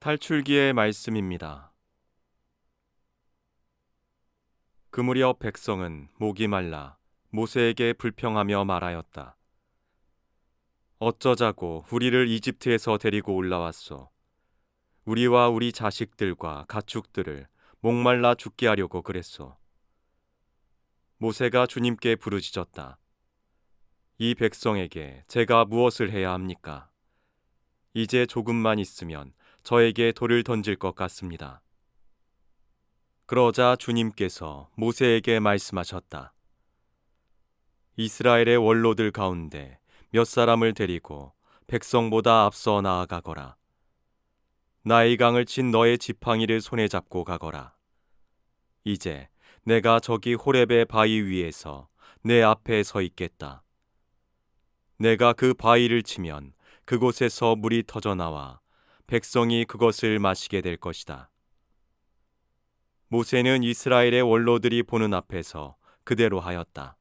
탈출기의 말씀입니다. 그 무렵 백성은 목이 말라 모세에게 불평하며 말하였다. 어쩌자고 우리를 이집트에서 데리고 올라왔소. 우리와 우리 자식들과 가축들을 목말라 죽게 하려고 그랬소. 모세가 주님께 부르짖었다. 이 백성에게 제가 무엇을 해야 합니까? 이제 조금만 있으면 저에게 돌을 던질 것 같습니다. 그러자 주님께서 모세에게 말씀하셨다. 이스라엘의 원로들 가운데 몇 사람을 데리고 백성보다 앞서 나아가거라. 나의 강을 친 너의 지팡이를 손에 잡고 가거라. 이제 내가 저기 호렙의 바위 위에서 내 앞에 서 있겠다. 내가 그 바위를 치면 그곳에서 물이 터져 나와 백성이 그것을 마시게 될 것이다. 모세는 이스라엘의 원로들이 보는 앞에서 그대로 하였다.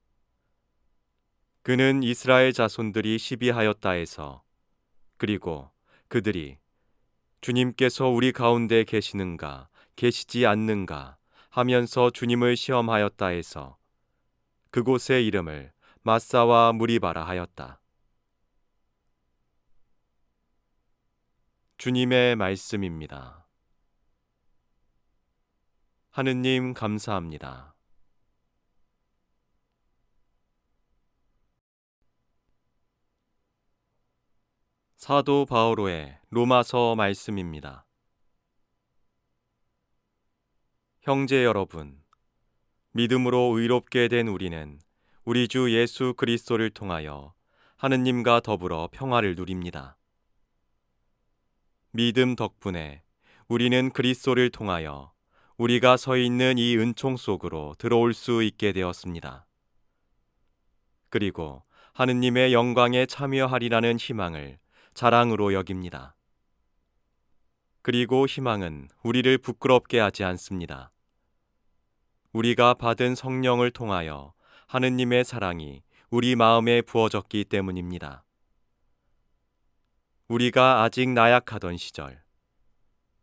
그는 이스라엘 자손들이 시비하였다 해서 그리고 그들이 주님께서 우리 가운데 계시는가 계시지 않는가 하면서 주님을 시험하였다 해서 그곳의 이름을 마사와 무리바라 하였다. 주님의 말씀입니다. 하느님 감사합니다. 사도 바오로의 로마서 말씀입니다. 형제 여러분, 믿음으로 의롭게 된 우리는 우리 주 예수 그리스도를 통하여 하느님과 더불어 평화를 누립니다. 믿음 덕분에 우리는 그리스도를 통하여 우리가 서 있는 이 은총 속으로 들어올 수 있게 되었습니다. 그리고 하느님의 영광에 참여하리라는 희망을 자랑으로 여깁니다. 그리고 희망은 우리를 부끄럽게 하지 않습니다. 우리가 받은 성령을 통하여 하느님의 사랑이 우리 마음에 부어졌기 때문입니다. 우리가 아직 나약하던 시절,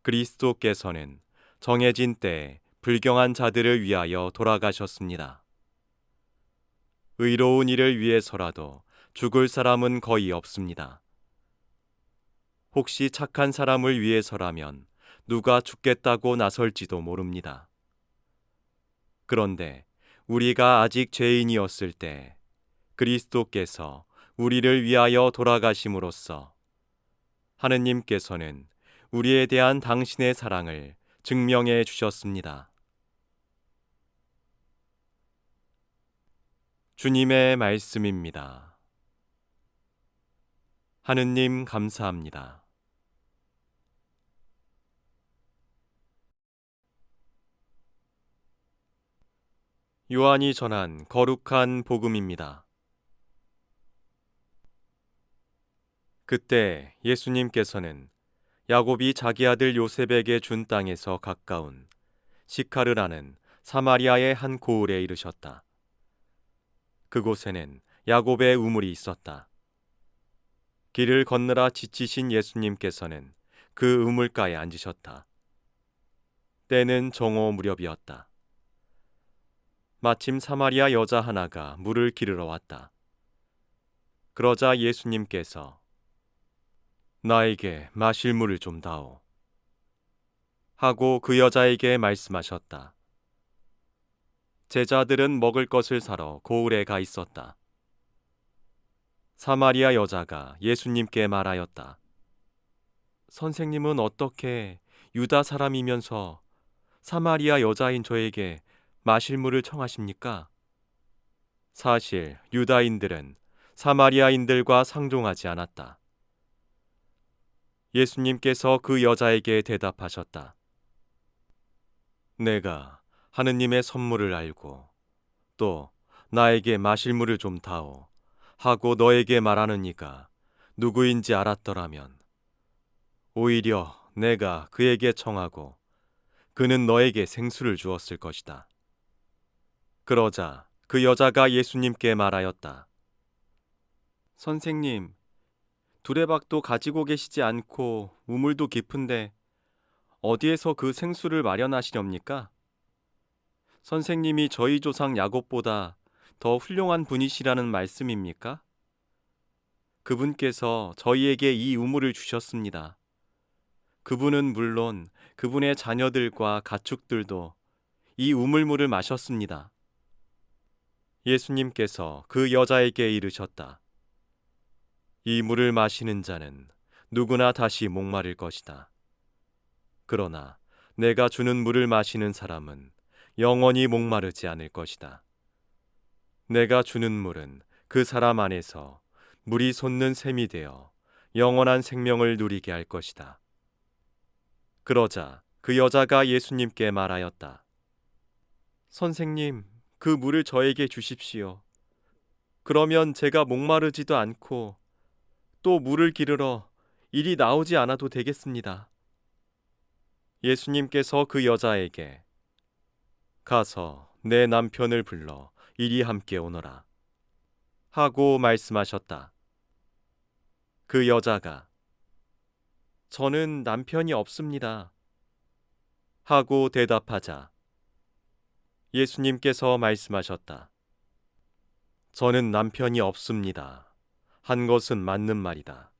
그리스도께서는 정해진 때에 불경한 자들을 위하여 돌아가셨습니다. 의로운 일을 위해서라도 죽을 사람은 거의 없습니다. 혹시 착한 사람을 위해서라면 누가 죽겠다고 나설지도 모릅니다. 그런데 우리가 아직 죄인이었을 때 그리스도께서 우리를 위하여 돌아가심으로써 하느님께서는 우리에 대한 당신의 사랑을 증명해 주셨습니다. 주님의 말씀입니다. 하느님 감사합니다. 요한이 전한 거룩한 복음입니다. 그때 예수님께서는 야곱이 자기 아들 요셉에게 준 땅에서 가까운 시카르라는 사마리아의 한 고을에 이르셨다. 그곳에는 야곱의 우물이 있었다. 길을 건너라 지치신 예수님께서는 그 우물가에 앉으셨다. 때는 정오 무렵이었다. 마침 사마리아 여자 하나가 물을 기르러 왔다. 그러자 예수님께서 나에게 마실 물을 좀 다오 하고 그 여자에게 말씀하셨다. 제자들은 먹을 것을 사러 고을에 가 있었다. 사마리아 여자가 예수님께 말하였다. 선생님은 어떻게 유다 사람이면서 사마리아 여자인 저에게 마실 물을 청하십니까? 사실 유다인들은 사마리아인들과 상종하지 않았다. 예수님께서 그 여자에게 대답하셨다. 내가 하느님의 선물을 알고 또 나에게 마실 물을 좀 다오 하고 너에게 말하는 이가 누구인지 알았더라면 오히려 내가 그에게 청하고 그는 너에게 생수를 주었을 것이다. 그러자 그 여자가 예수님께 말하였다. 선생님, 두레박도 가지고 계시지 않고 우물도 깊은데 어디에서 그 생수를 마련하시렵니까? 선생님이 저희 조상 야곱보다 더 훌륭한 분이시라는 말씀입니까? 그분께서 저희에게 이 우물을 주셨습니다. 그분은 물론 그분의 자녀들과 가축들도 이 우물물을 마셨습니다. 예수님께서 그 여자에게 이르셨다. 이 물을 마시는 자는 누구나 다시 목마를 것이다. 그러나 내가 주는 물을 마시는 사람은 영원히 목마르지 않을 것이다. 내가 주는 물은 그 사람 안에서 물이 솟는 샘이 되어 영원한 생명을 누리게 할 것이다. 그러자 그 여자가 예수님께 말하였다. 선생님, 그 물을 저에게 주십시오. 그러면 제가 목마르지도 않고 또 물을 기르러 이리 나오지 않아도 되겠습니다. 예수님께서 그 여자에게 가서 내 남편을 불러 이리 함께 오너라 하고 말씀하셨다. 그 여자가 저는 남편이 없습니다 하고 대답하자 예수님께서 말씀하셨다. 저는 남편이 없습니다 한 것은 맞는 말이다.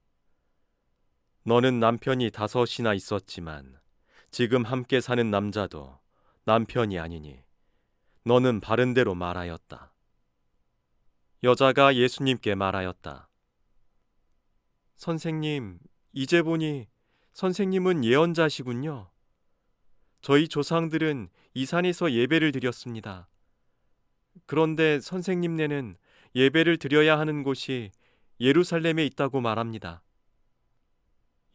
너는 남편이 5이나 있었지만 지금 함께 사는 남자도 남편이 아니니 너는 바른 대로 말하였다. 여자가 예수님께 말하였다. 선생님, 이제 보니 선생님은 예언자시군요. 저희 조상들은 이 산에서 예배를 드렸습니다. 그런데 선생님네는 예배를 드려야 하는 곳이 예루살렘에 있다고 말합니다.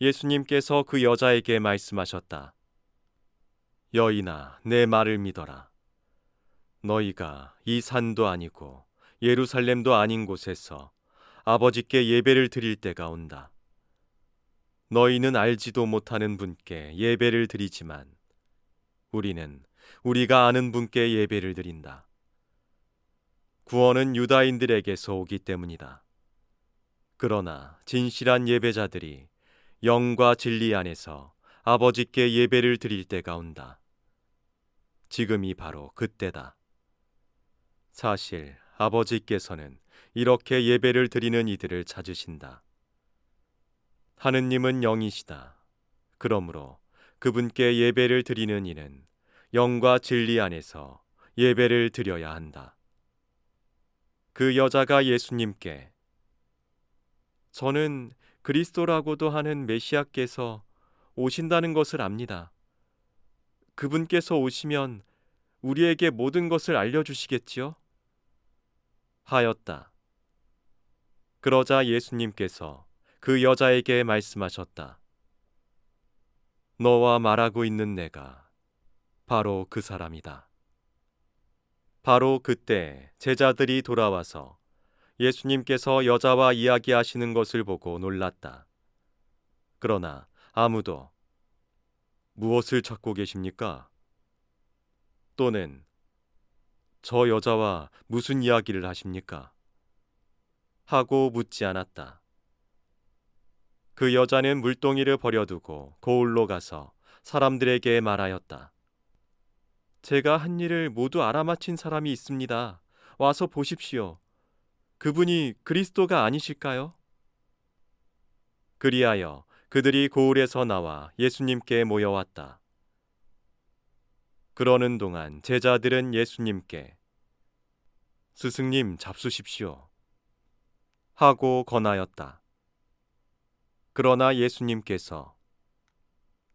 예수님께서 그 여자에게 말씀하셨다. 여인아, 내 말을 믿어라. 너희가 이 산도 아니고 예루살렘도 아닌 곳에서 아버지께 예배를 드릴 때가 온다. 너희는 알지도 못하는 분께 예배를 드리지만 우리는 우리가 아는 분께 예배를 드린다. 구원은 유다인들에게서 오기 때문이다. 그러나 진실한 예배자들이 영과 진리 안에서 아버지께 예배를 드릴 때가 온다. 지금이 바로 그때다. 사실 아버지께서는 이렇게 예배를 드리는 이들을 찾으신다. 하느님은 영이시다. 그러므로 그분께 예배를 드리는 이는 영과 진리 안에서 예배를 드려야 한다. 그 여자가 예수님께 저는 그리스도라고도 하는 메시아께서 오신다는 것을 압니다. 그분께서 오시면 우리에게 모든 것을 알려주시겠지요? 하였다. 그러자 예수님께서 그 여자에게 말씀하셨다. 너와 말하고 있는 내가 바로 그 사람이다. 바로 그때 제자들이 돌아와서 예수님께서 여자와 이야기하시는 것을 보고 놀랐다. 그러나 아무도 무엇을 찾고 계십니까? 또는 저 여자와 무슨 이야기를 하십니까? 하고 묻지 않았다. 그 여자는 물동이를 버려두고 거울로 가서 사람들에게 말하였다. 제가 한 일을 모두 알아맞힌 사람이 있습니다. 와서 보십시오. 그분이 그리스도가 아니실까요? 그리하여 그들이 고을에서 나와 예수님께 모여왔다. 그러는 동안 제자들은 예수님께 스승님 잡수십시오 하고 권하였다. 그러나 예수님께서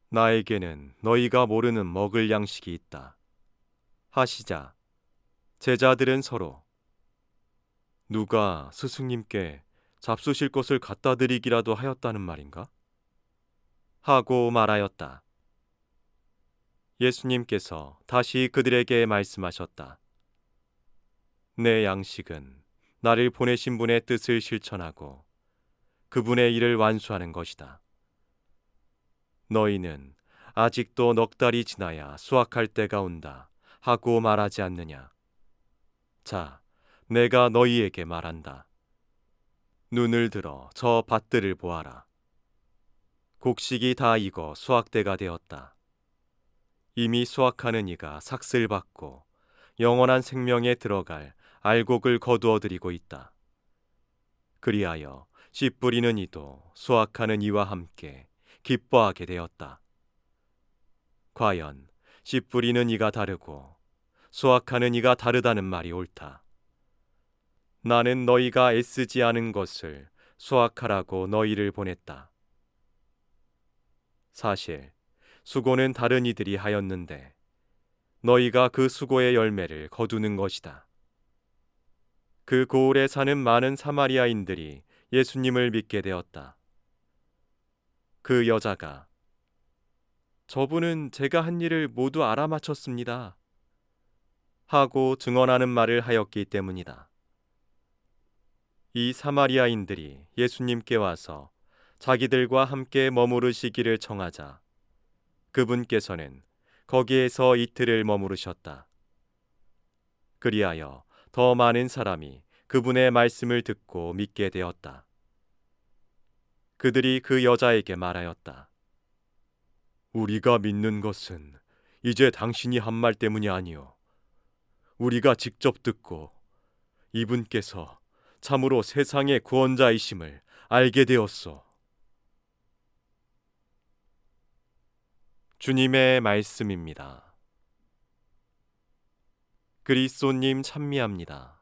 나에게는 너희가 모르는 먹을 양식이 있다 하시자 제자들은 서로 누가 스승님께 잡수실 것을 갖다 드리기라도 하였다는 말인가? 하고 말하였다. 예수님께서 다시 그들에게 말씀하셨다. 내 양식은 나를 보내신 분의 뜻을 실천하고 그분의 일을 완수하는 것이다. 너희는 아직도 넉 달이 지나야 수확할 때가 온다 하고 말하지 않느냐? 자, 내가 너희에게 말한다. 눈을 들어 저 밭들을 보아라. 곡식이 다 익어 수확 때가 되었다. 이미 수확하는 이가 삭슬 받고 영원한 생명에 들어갈 알곡을 거두어 들이고 있다. 그리하여 씨 뿌리는 이도 수확하는 이와 함께 기뻐하게 되었다. 과연 씨 뿌리는 이가 다르고 수확하는 이가 다르다는 말이 옳다. 나는 너희가 애쓰지 않은 것을 수확하라고 너희를 보냈다. 사실 수고는 다른 이들이 하였는데 너희가 그 수고의 열매를 거두는 것이다. 그 고을에 사는 많은 사마리아인들이 예수님을 믿게 되었다. 그 여자가 저분은 제가 한 일을 모두 알아맞혔습니다 하고 증언하는 말을 하였기 때문이다. 이 사마리아인들이 예수님께 와서 자기들과 함께 머무르시기를 청하자 그분께서는 거기에서 이틀을 머무르셨다. 그리하여 더 많은 사람이 그분의 말씀을 듣고 믿게 되었다. 그들이 그 여자에게 말하였다. 우리가 믿는 것은 이제 당신이 한 말 때문이 아니요. 우리가 직접 듣고 이분께서 참으로 세상의 구원자이심을 알게 되었소. 주님의 말씀입니다. 그리스도님 찬미합니다.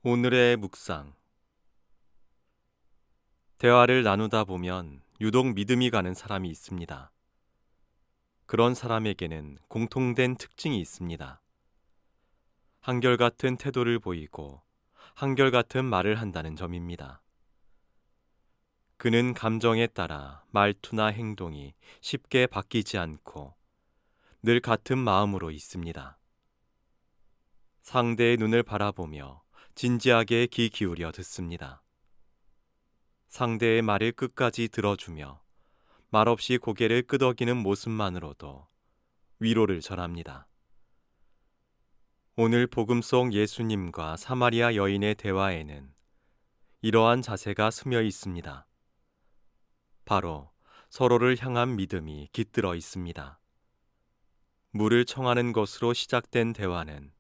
오늘의 묵상. 대화를 나누다 보면 유독 믿음이 가는 사람이 있습니다. 그런 사람에게는 공통된 특징이 있습니다. 한결같은 태도를 보이고 한결같은 말을 한다는 점입니다. 그는 감정에 따라 말투나 행동이 쉽게 바뀌지 않고 늘 같은 마음으로 있습니다. 상대의 눈을 바라보며 진지하게 귀 기울여 듣습니다. 상대의 말을 끝까지 들어주며 말없이 고개를 끄덕이는 모습만으로도 위로를 전합니다. 오늘 복음 속 예수님과 사마리아 여인의 대화에는 이러한 자세가 스며 있습니다. 바로 서로를 향한 믿음이 깃들어 있습니다. 물을 청하는 것으로 시작된 대화는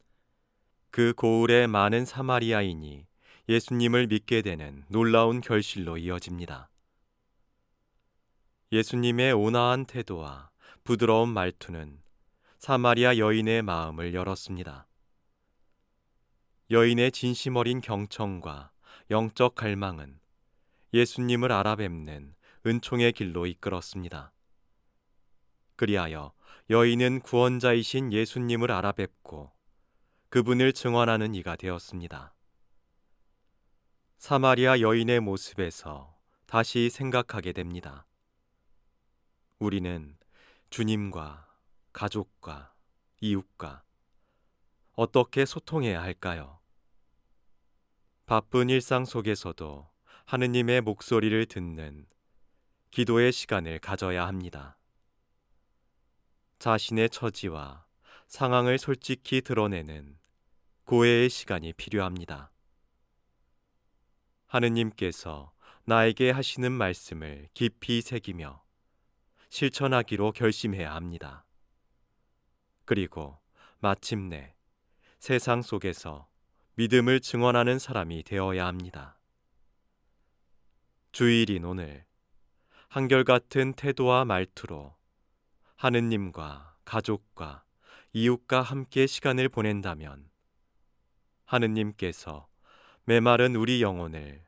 그 고을의 많은 사마리아인이 예수님을 믿게 되는 놀라운 결실로 이어집니다. 예수님의 온화한 태도와 부드러운 말투는 사마리아 여인의 마음을 열었습니다. 여인의 진심 어린 경청과 영적 갈망은 예수님을 알아뵙는 은총의 길로 이끌었습니다. 그리하여 여인은 구원자이신 예수님을 알아뵙고 그분을 증언하는 이가 되었습니다. 사마리아 여인의 모습에서 다시 생각하게 됩니다. 우리는 주님과 가족과 이웃과 어떻게 소통해야 할까요? 바쁜 일상 속에서도 하느님의 목소리를 듣는 기도의 시간을 가져야 합니다. 자신의 처지와 상황을 솔직히 드러내는 고해의 시간이 필요합니다. 하느님께서 나에게 하시는 말씀을 깊이 새기며 실천하기로 결심해야 합니다. 그리고 마침내 세상 속에서 믿음을 증언하는 사람이 되어야 합니다. 주일인 오늘 한결같은 태도와 말투로 하느님과 가족과 이웃과 함께 시간을 보낸다면 하느님께서 메마른 우리 영혼을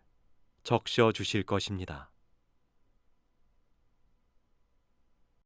적셔 주실 것입니다.